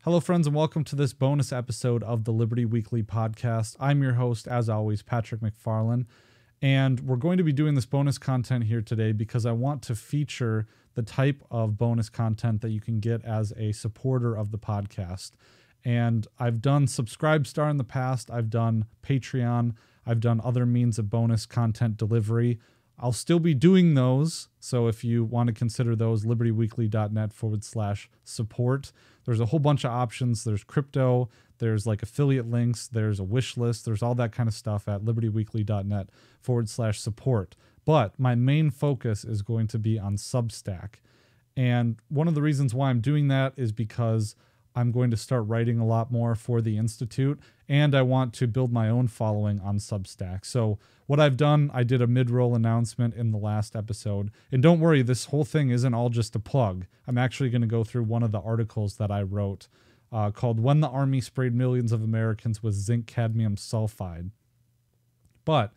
Hello, friends, and welcome to this bonus episode of the Liberty Weekly podcast. I'm your host, as always, Patrick McFarlane, and we're going to be doing this bonus content here today because I want to feature the type of bonus content that you can get as a supporter of the podcast. And I've done Subscribestar in the past, I've done Patreon, I've done other means of bonus content delivery. I'll still be doing those, so if you want to consider those, libertyweekly.net/support. There's a whole bunch of options. There's crypto, there's like affiliate links, there's a wish list, there's all that kind of stuff at libertyweekly.net/support. But my main focus is going to be on Substack. And one of the reasons why I'm doing that is because I'm going to start writing a lot more for the Institute, and I want to build my own following on Substack. So what I've done, I did a mid-roll announcement in the last episode. And don't worry, this whole thing isn't all just a plug. I'm actually going to go through one of the articles that I wrote called When the Army Sprayed Millions of Americans with Zinc Cadmium Sulfide. But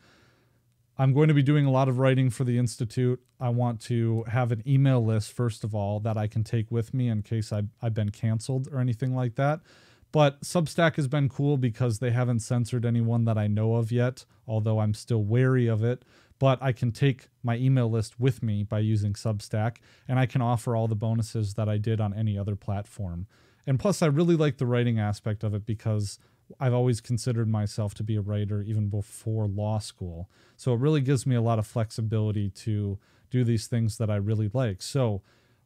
I'm going to be doing a lot of writing for the Institute. I want to have an email list, first of all, that I can take with me in case I've been canceled or anything like that. But Substack has been cool because they haven't censored anyone that I know of yet, although I'm still wary of it. But I can take my email list with me by using Substack, and I can offer all the bonuses that I did on any other platform. And plus, I really like the writing aspect of it because I've always considered myself to be a writer even before law school. So it really gives me a lot of flexibility to do these things that I really like. So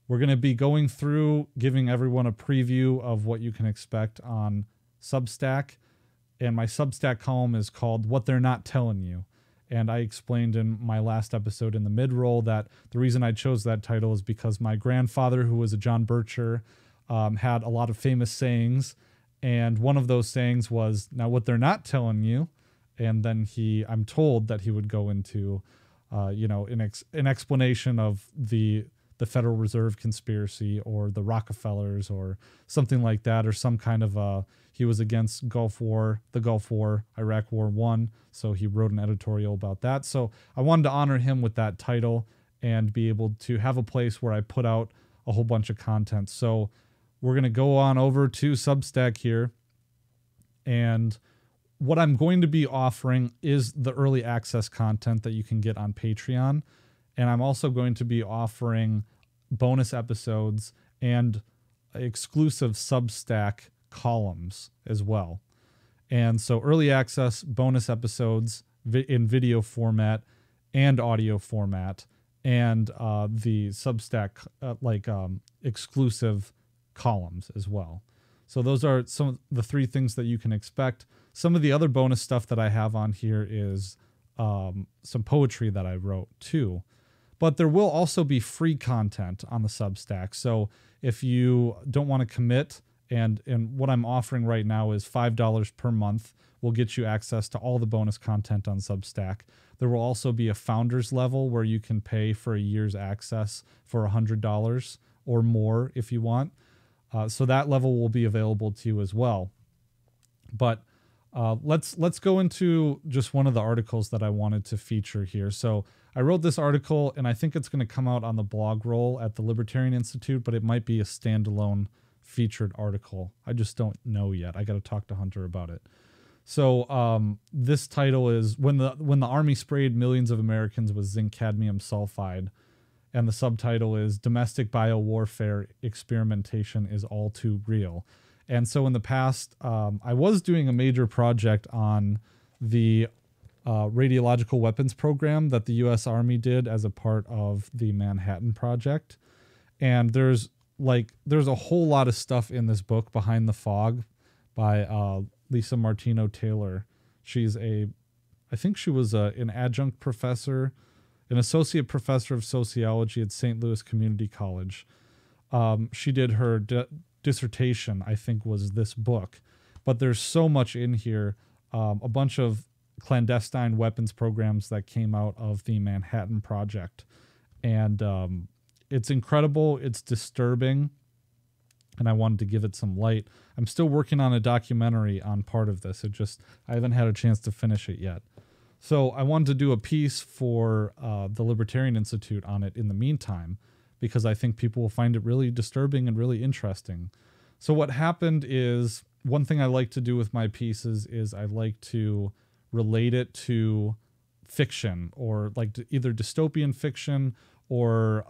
we're going to be going through, giving everyone a preview of what you can expect on Substack. And my Substack column is called What They're Not Telling You. And I explained in my last episode in the mid-roll that the reason I chose that title is because my grandfather, who was a John Bircher, had a lot of famous sayings. And one of those sayings was, now what they're not telling you. And then I'm told that he would go into, an explanation of the Federal Reserve conspiracy or the Rockefellers or something like that, or some kind of he was against the Gulf War, Iraq War 1. So he wrote an editorial about that. So I wanted to honor him with that title and be able to have a place where I put out a whole bunch of content. So we're going to go on over to Substack here. And what I'm going to be offering is the early access content that you can get on Patreon. And I'm also going to be offering bonus episodes and exclusive Substack columns as well. And so early access bonus episodes in video format and audio format, and the Substack exclusive columns as well. So those are some of the three things that you can expect. Some of the other bonus stuff that I have on here is some poetry that I wrote too. But there will also be free content on the Substack. So if you don't want to commit, and what I'm offering right now is $5 per month, will get you access to all the bonus content on Substack. There will also be a founders level where you can pay for a year's access for $100 or more if you want. So that level will be available to you as well. But let's go into just one of the articles that I wanted to feature here. So I wrote this article, and I think it's going to come out on the blog roll at the Libertarian Institute, but it might be a standalone featured article. I just don't know yet. I got to talk to Hunter about it. So this title is When the Army Sprayed Millions of Americans with Zinc Cadmium Sulfide. And the subtitle is Domestic Biowarfare Experimentation is All Too Real. And so in the past, I was doing a major project on the radiological weapons program that the U.S. Army did as a part of the Manhattan Project. And there's a whole lot of stuff in this book, Behind the Fog, by Lisa Martino Taylor. I think she was an adjunct professor, an associate professor of sociology at St. Louis Community College. She did her dissertation, I think, was this book. But there's so much in here, a bunch of clandestine weapons programs that came out of the Manhattan Project. And it's incredible. It's disturbing. And I wanted to give it some light. I'm still working on a documentary on part of this. I haven't had a chance to finish it yet. So I wanted to do a piece for the Libertarian Institute on it in the meantime, because I think people will find it really disturbing and really interesting. So what happened is, one thing I like to do with my pieces is I like to relate it to fiction, or like either dystopian fiction or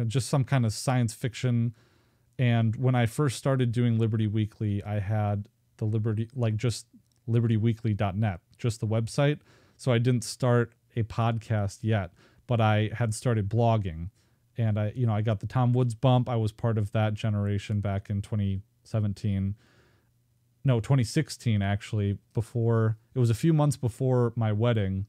just some kind of science fiction. And when I first started doing Liberty Weekly, I had the just libertyweekly.net, just the website. So I didn't start a podcast yet, but I had started blogging. And I got the Tom Woods bump. I was part of that generation back in 2016 actually. Before, it was a few months before my wedding,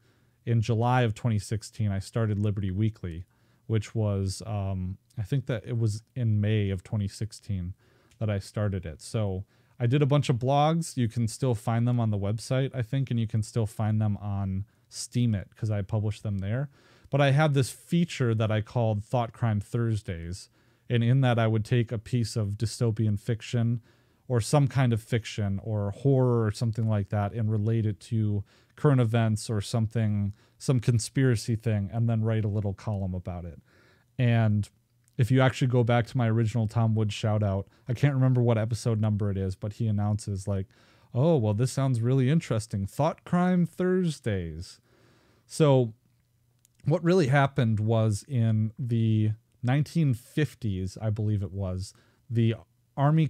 in July of 2016, I started Liberty Weekly, which was I think that it was in May of 2016 that I started it. So I did a bunch of blogs. You can still find them on the website, I think, and you can still find them on Steemit because I published them there. But I had this feature that I called Thought Crime Thursdays. And in that, I would take a piece of dystopian fiction or some kind of fiction or horror or something like that and relate it to current events or something, some conspiracy thing, and then write a little column about it. And if you actually go back to my original Tom Woods shout out, I can't remember what episode number it is, but he announces like, oh, well, this sounds really interesting. Thought Crime Thursdays. So what really happened was, in the 1950s, I believe it was, the Army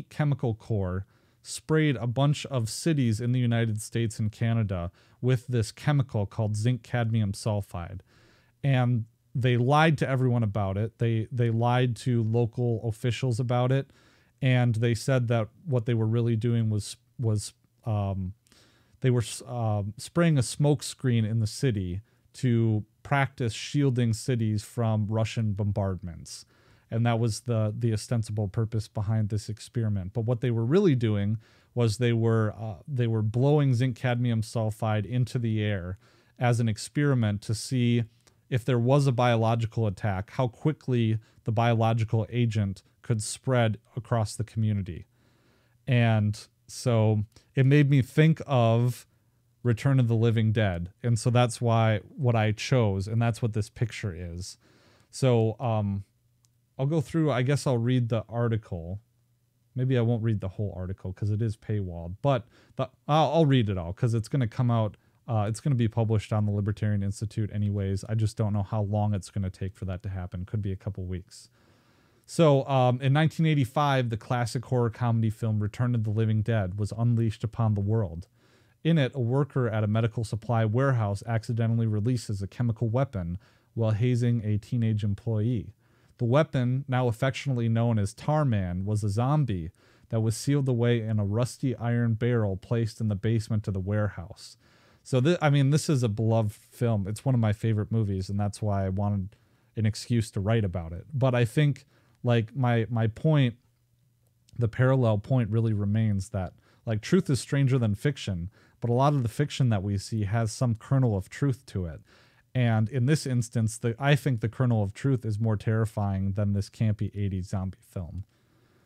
Chemical Corps sprayed a bunch of cities in the United States and Canada with this chemical called zinc cadmium sulfide. And they lied to everyone about it. They lied to local officials about it. And they said that what they were really doing was they were spraying a smoke screen in the city to practice shielding cities from Russian bombardments. And that was the ostensible purpose behind this experiment. But what they were really doing was they were blowing zinc cadmium sulfide into the air as an experiment to see if there was a biological attack, how quickly the biological agent could spread across the community. And so it made me think of Return of the Living Dead. And so that's what I chose, and that's what this picture is. So I'll go through, I guess I'll read the article. Maybe I won't read the whole article because it is paywalled, but I'll read it all because it's going to come out. It's going to be published on the Libertarian Institute anyways. I just don't know how long it's going to take for that to happen. Could be a couple weeks. So in 1985, the classic horror comedy film Return of the Living Dead was unleashed upon the world. In it, a worker at a medical supply warehouse accidentally releases a chemical weapon while hazing a teenage employee. The weapon, now affectionately known as Tarman, was a zombie that was sealed away in a rusty iron barrel placed in the basement of the warehouse. So, this is a beloved film. It's one of my favorite movies, and that's why I wanted an excuse to write about it. But I think, like, my point, the parallel point really remains that, like, truth is stranger than fiction, but a lot of the fiction that we see has some kernel of truth to it. And in this instance, I think the kernel of truth is more terrifying than this campy 80s zombie film.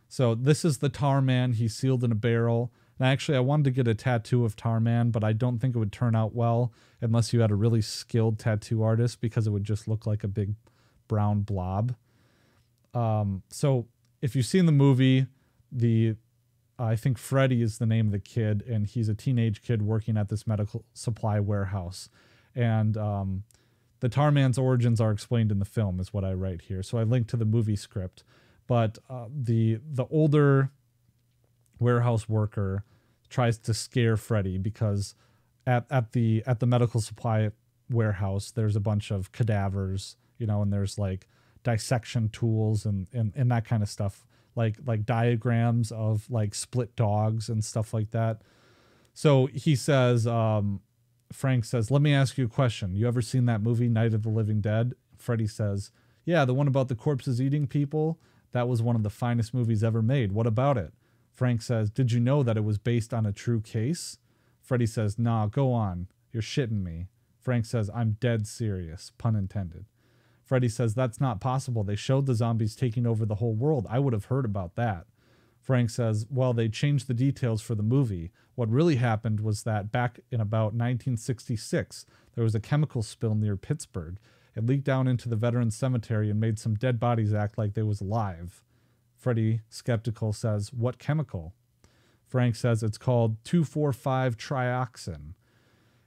So this is the Tarman. He's sealed in a barrel. And actually, I wanted to get a tattoo of Tarman, but I don't think it would turn out well unless you had a really skilled tattoo artist, because it would just look like a big brown blob. So if you've seen the movie, I think Freddy is the name of the kid, and he's a teenage kid working at this medical supply warehouse. And the Tarman's origins are explained in the film, is what I write here. So I linked to the movie script. But the older warehouse worker tries to scare Freddy because at the medical supply warehouse, there's a bunch of cadavers, and there's like dissection tools and that kind of stuff, like diagrams of like split dogs and stuff like that. So he says, Frank says, "Let me ask you a question. You ever seen that movie, Night of the Living Dead?" Freddy says, "Yeah, the one about the corpses eating people. That was one of the finest movies ever made. What about it?" Frank says, "Did you know that it was based on a true case?" Freddy says, "Nah, go on. You're shitting me." Frank says, "I'm dead serious," pun intended. Freddy says, "That's not possible. They showed the zombies taking over the whole world. I would have heard about that." Frank says, "Well, they changed the details for the movie. What really happened was that back in about 1966, there was a chemical spill near Pittsburgh. It leaked down into the Veterans Cemetery and made some dead bodies act like they was alive." Freddie, skeptical, says, "What chemical?" Frank says it's called 2,4,5-trioxin,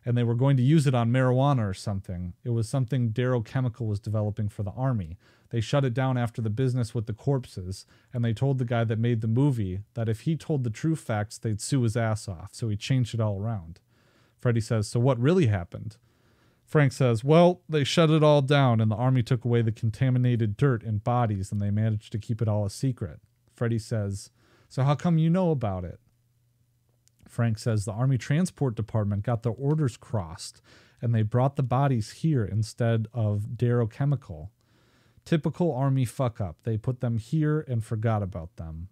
and they were going to use it on marijuana or something. It was something Darrow Chemical was developing for the Army. They shut it down after the business with the corpses, and they told the guy that made the movie that if he told the true facts, they'd sue his ass off, so he changed it all around. Freddie says, "So what really happened?" Frank says, "Well, they shut it all down, and the Army took away the contaminated dirt and bodies, and they managed to keep it all a secret." Freddie says, "So how come you know about it?" Frank says the Army Transport Department got their orders crossed, and they brought the bodies here instead of Darrow Chemical. Typical Army fuck-up. They put them here and forgot about them.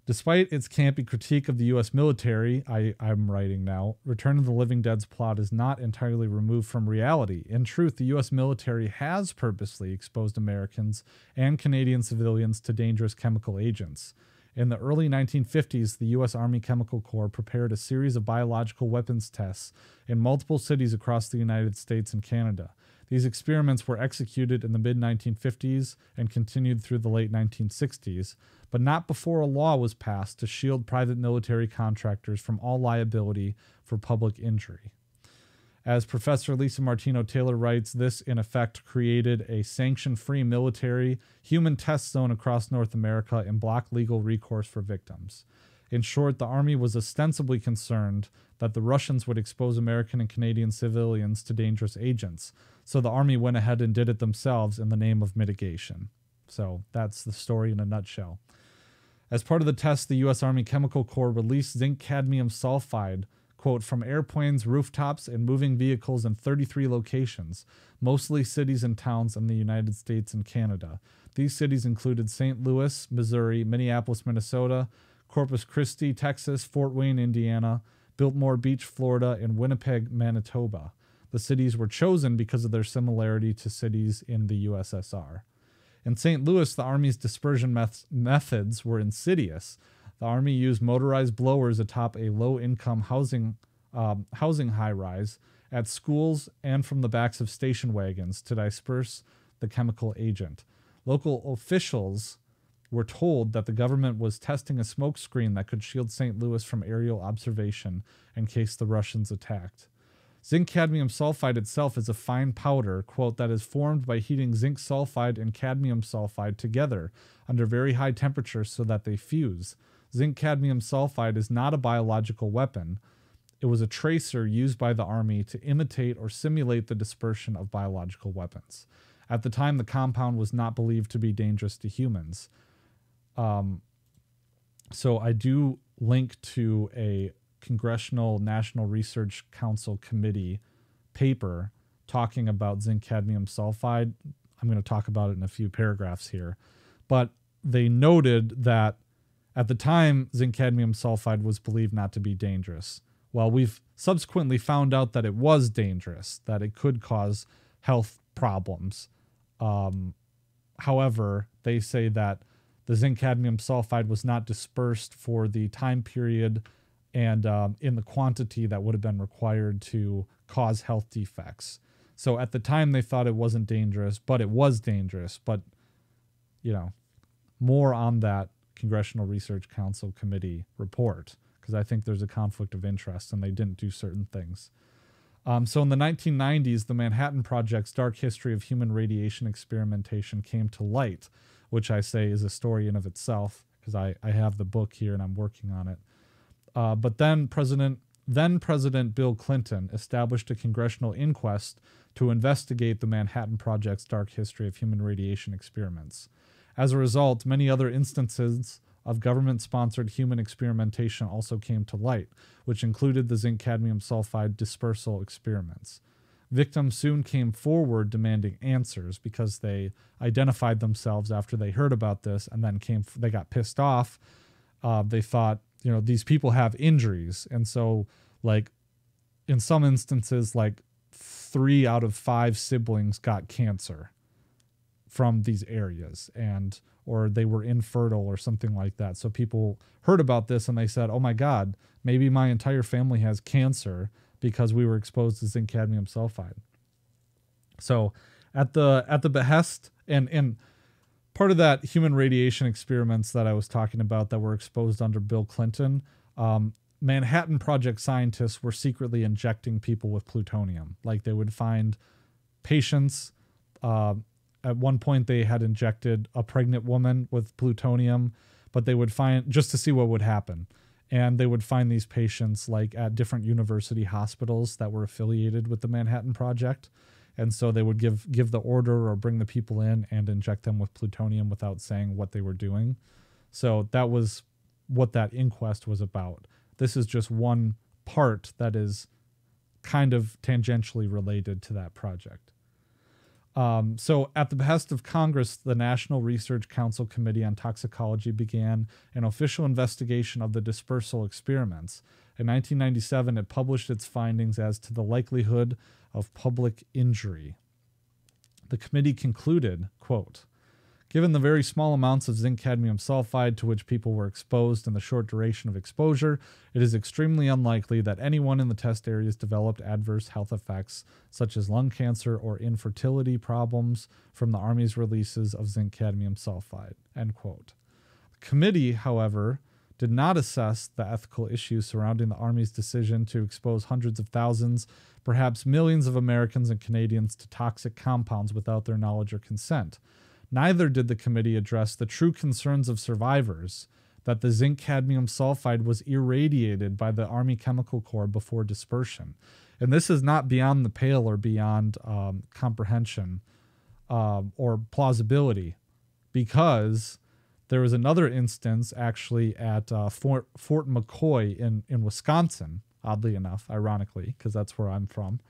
Despite its campy critique of the U.S. military, I'm writing now, Return of the Living Dead's plot is not entirely removed from reality. In truth, the U.S. military has purposely exposed Americans and Canadian civilians to dangerous chemical agents. In the early 1950s, the U.S. Army Chemical Corps prepared a series of biological weapons tests in multiple cities across the United States and Canada. These experiments were executed in the mid-1950s and continued through the late 1960s, but not before a law was passed to shield private military contractors from all liability for public injury. As Professor Lisa Martino Taylor writes, this in effect created a sanction-free military human test zone across North America and blocked legal recourse for victims. In short, the Army was ostensibly concerned that the Russians would expose American and Canadian civilians to dangerous agents, so the Army went ahead and did it themselves in the name of mitigation. So that's the story in a nutshell. As part of the test, the U.S. Army Chemical Corps released zinc cadmium sulfide, quote, from airplanes, rooftops, and moving vehicles in 33 locations, mostly cities and towns in the United States and Canada. These cities included St. Louis, Missouri, Minneapolis, Minnesota, Corpus Christi, Texas, Fort Wayne, Indiana, Biltmore Beach, Florida, and Winnipeg, Manitoba. The cities were chosen because of their similarity to cities in the USSR. In St. Louis, the Army's dispersion methods were insidious. The Army used motorized blowers atop a low-income housing high-rise at schools and from the backs of station wagons to disperse the chemical agent. Local officials were told that the government was testing a smoke screen that could shield St. Louis from aerial observation in case the Russians attacked. Zinc cadmium sulfide itself is a fine powder, quote, that is formed by heating zinc sulfide and cadmium sulfide together under very high temperatures so that they fuse. Zinc cadmium sulfide is not a biological weapon. It was a tracer used by the Army to imitate or simulate the dispersion of biological weapons. At the time, the compound was not believed to be dangerous to humans. So I do link to a Congressional National Research Council Committee paper talking about zinc cadmium sulfide. I'm going to talk about it in a few paragraphs here. But they noted that at the time, zinc cadmium sulfide was believed not to be dangerous. Well, we've subsequently found out that it was dangerous, that it could cause health problems. However, they say that the zinc cadmium sulfide was not dispersed for the time period and in the quantity that would have been required to cause health defects. So at the time they thought it wasn't dangerous, but it was dangerous. But, you know, more on that Congressional Research Council Committee report, because I think there's a conflict of interest and they didn't do certain things. So in the 1990s, the Manhattan Project's dark history of human radiation experimentation came to light, which I say is a story in of itself, because I have the book here and I'm working on it. But then President Bill Clinton established a congressional inquest to investigate the Manhattan Project's dark history of human radiation experiments. As a result, many other instances of government-sponsored human experimentation also came to light, which included the zinc cadmium sulfide dispersal experiments. Victims soon came forward demanding answers because they identified themselves after they heard about this, and then they got pissed off. They thought, you know, these people have injuries. And so, like, in some instances, like 3 out of 5 siblings got cancer from these areas, or they were infertile or something like that. So people heard about this and they said, oh my God, maybe my entire family has cancer because we were exposed to zinc cadmium sulfide. So at the behest and part of that human radiation experiments that I was talking about that were exposed under Bill Clinton, Manhattan Project scientists were secretly injecting people with plutonium. Like they would find patients. At one point, they had injected a pregnant woman with plutonium, but they would find just to see what would happen. And they would find these patients like at different university hospitals that were affiliated with the Manhattan Project. And so they would give the order or bring the people in and inject them with plutonium without saying what they were doing. So that was what that inquest was about. This is just one part that is kind of tangentially related to that project. So at the behest of Congress, the National Research Council Committee on Toxicology began an official investigation of the dispersal experiments. In 1997, it published its findings as to the likelihood of public injury. The committee concluded, quote, "Given the very small amounts of zinc cadmium sulfide to which people were exposed and the short duration of exposure, it is extremely unlikely that anyone in the test areas developed adverse health effects such as lung cancer or infertility problems from the Army's releases of zinc cadmium sulfide." End quote. The committee, however, did not assess the ethical issues surrounding the Army's decision to expose hundreds of thousands, perhaps millions of Americans and Canadians to toxic compounds without their knowledge or consent. Neither did the committee address the true concerns of survivors that the zinc cadmium sulfide was irradiated by the Army Chemical Corps before dispersion. And this is not beyond the pale or beyond comprehension or plausibility, because there was another instance actually at Fort McCoy in Wisconsin, oddly enough, ironically, because that's where I'm from.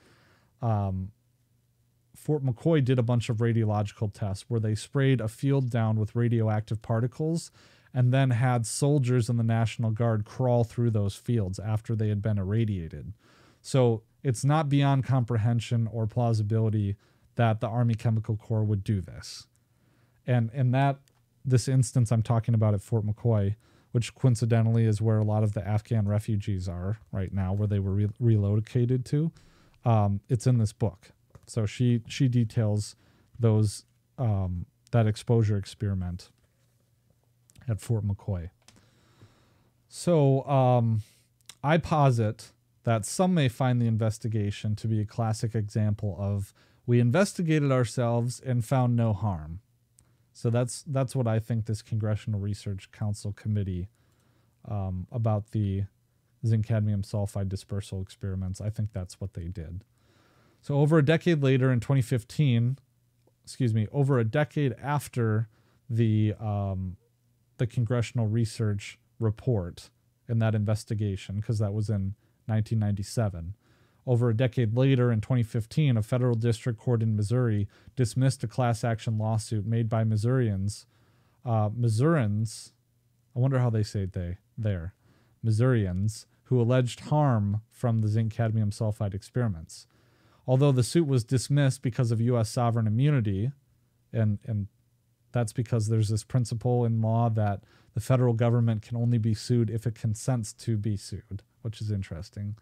Fort McCoy did a bunch of radiological tests where they sprayed a field down with radioactive particles and then had soldiers in the National Guard crawl through those fields after they had been irradiated. So it's not beyond comprehension or plausibility that the Army Chemical Corps would do this. And in this instance I'm talking about at Fort McCoy, which coincidentally is where a lot of the Afghan refugees are right now, where they were relocated to, it's in this book. So she details those that exposure experiment at Fort McCoy. So I posit that some may find the investigation to be a classic example of we investigated ourselves and found no harm. So that's what I think this Congressional Research Council Committee about the zinc cadmium sulfide dispersal experiments, I think that's what they did. So over a decade later, in 2015, over a decade after the Congressional Research Report and that investigation, because that was in 1997, over a decade later, in 2015, a federal district court in Missouri dismissed a class action lawsuit made by Missourians. Missourians, I wonder how they say it there. Missourians who alleged harm from the zinc cadmium sulfide experiments. Although the suit was dismissed because of U.S. sovereign immunity, and that's because there's this principle in law that the federal government can only be sued if it consents to be sued, which is interesting.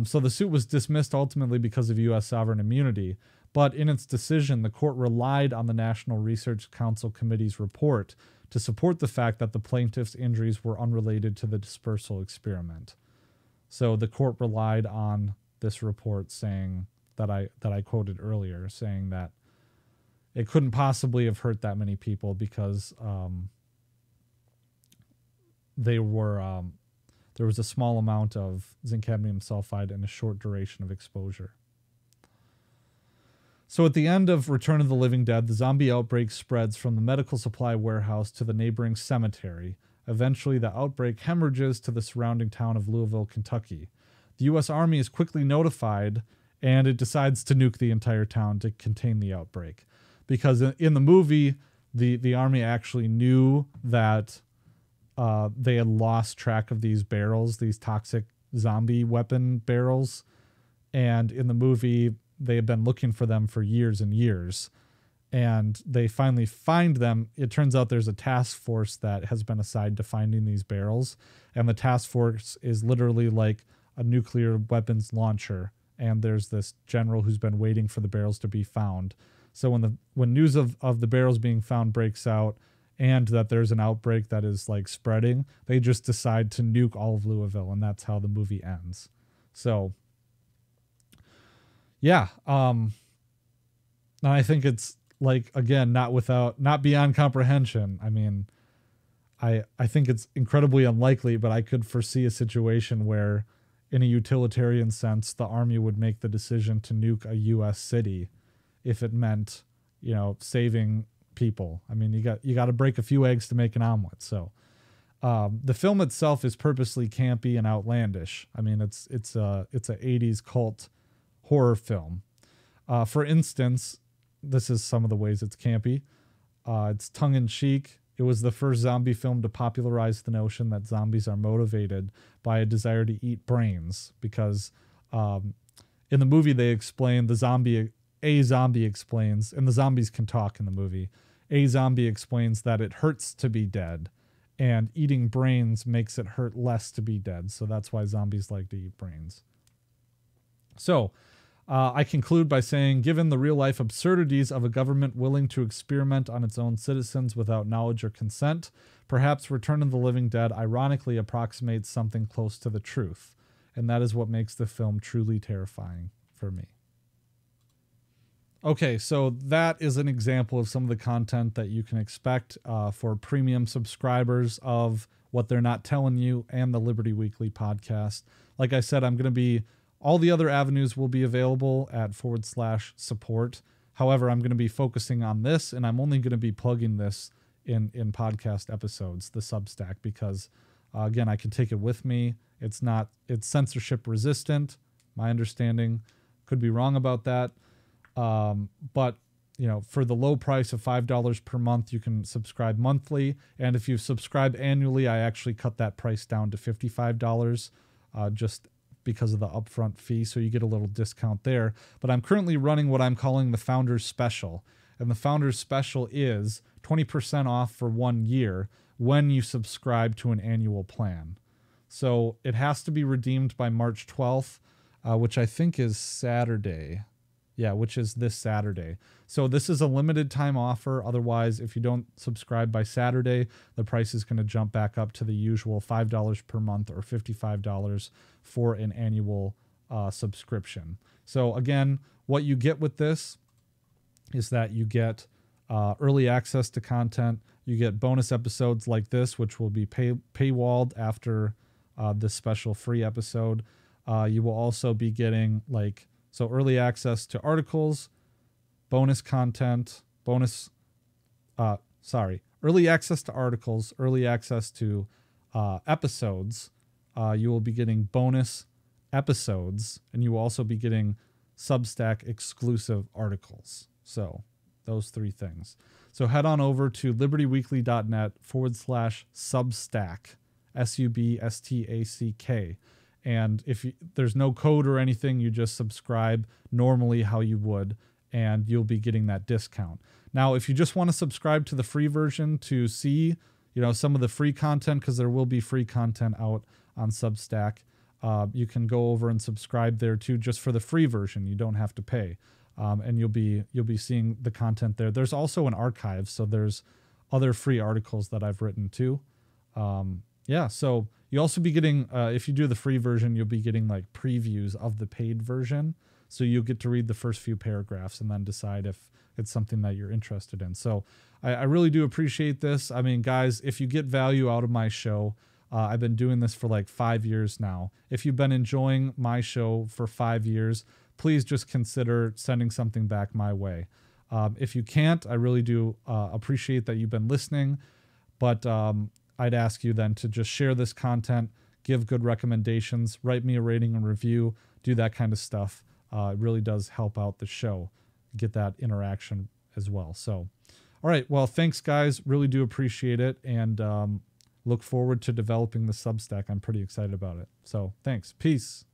So the suit was dismissed ultimately because of U.S. sovereign immunity, but in its decision, the court relied on the National Research Council Committee's report to support the fact that the plaintiff's injuries were unrelated to the dispersal experiment. So the court relied on this report saying that I quoted earlier, saying that it couldn't possibly have hurt that many people because there was a small amount of zinc cadmium sulfide and a short duration of exposure. So at the end of Return of the Living Dead, the zombie outbreak spreads from the medical supply warehouse to the neighboring cemetery. Eventually, the outbreak hemorrhages to the surrounding town of Louisville, Kentucky. The U.S. Army is quickly notified, and it decides to nuke the entire town to contain the outbreak. Because in the movie, the Army actually knew that they had lost track of these barrels, these toxic zombie weapon barrels. And in the movie, they had been looking for them for years and years. And they finally find them. It turns out there's a task force that has been assigned to finding these barrels. And the task force is literally like a nuclear weapons launcher. And there's this general who's been waiting for the barrels to be found. So when news of the barrels being found breaks out and that there's an outbreak that is like spreading, they just decide to nuke all of Louisville, and that's how the movie ends. So yeah, and I think it's like, again, not beyond comprehension. I mean, I think it's incredibly unlikely, but I could foresee a situation where, in a utilitarian sense, the Army would make the decision to nuke a U.S. city if it meant, saving people. I mean, you got to break a few eggs to make an omelet. So the film itself is purposely campy and outlandish. I mean, it's a 80s cult horror film. For instance, this is some of the ways it's campy. It's tongue-in-cheek. It was the first zombie film to popularize the notion that zombies are motivated by a desire to eat brains, because in the movie they explain a zombie explains, and the zombies can talk in the movie. A zombie explains that it hurts to be dead, and eating brains makes it hurt less to be dead. So that's why zombies like to eat brains. So I conclude by saying, given the real-life absurdities of a government willing to experiment on its own citizens without knowledge or consent, perhaps Return of the Living Dead ironically approximates something close to the truth, and that is what makes the film truly terrifying for me. Okay, so that is an example of some of the content that you can expect for premium subscribers of What They're Not Telling You and the Liberty Weekly podcast. Like I said, all the other avenues will be available at /support. However, I'm going to be focusing on this, and I'm only going to be plugging this in podcast episodes, the Substack, because again, I can take it with me. It's censorship resistant. My understanding, could be wrong about that. But for the low price of $5 per month, you can subscribe monthly. And if you subscribe annually, I actually cut that price down to $55, just because of the upfront fee. So you get a little discount there. But I'm currently running what I'm calling the Founders Special. And the Founders Special is 20% off for 1 year when you subscribe to an annual plan. So it has to be redeemed by March 12th, which I think is Saturday. Yeah, which is this Saturday. So this is a limited time offer. Otherwise, if you don't subscribe by Saturday, the price is going to jump back up to the usual $5 per month or $55 for an annual subscription. So again, what you get with this is that you get early access to content. You get bonus episodes like this, which will be paywalled after this special free episode. You will also be getting early access to articles, bonus content, early access to articles, early access to episodes. You will be getting bonus episodes, and you will also be getting Substack exclusive articles. So those 3 things. So head on over to libertyweekly.net /Substack, SUBSTACK. And there's no code or anything, you just subscribe normally how you would, and you'll be getting that discount. Now, if you just want to subscribe to the free version to see, some of the free content, because there will be free content out on Substack, you can go over and subscribe there too, just for the free version. You don't have to pay, and you'll be seeing the content there. There's also an archive, so there's other free articles that I've written too. So you'll also be getting, if you do the free version, you'll be getting previews of the paid version. So you'll get to read the first few paragraphs and then decide if it's something that you're interested in. So I really do appreciate this. I mean, guys, if you get value out of my show, I've been doing this for 5 years now. If you've been enjoying my show for 5 years, please just consider sending something back my way. If you can't, I really do appreciate that you've been listening. But I'd ask you then to just share this content, give good recommendations, write me a rating and review, do that kind of stuff. It really does help out the show, get that interaction as well. So, all right. Well, thanks, guys. Really do appreciate it, and look forward to developing the Substack. I'm pretty excited about it. So thanks. Peace.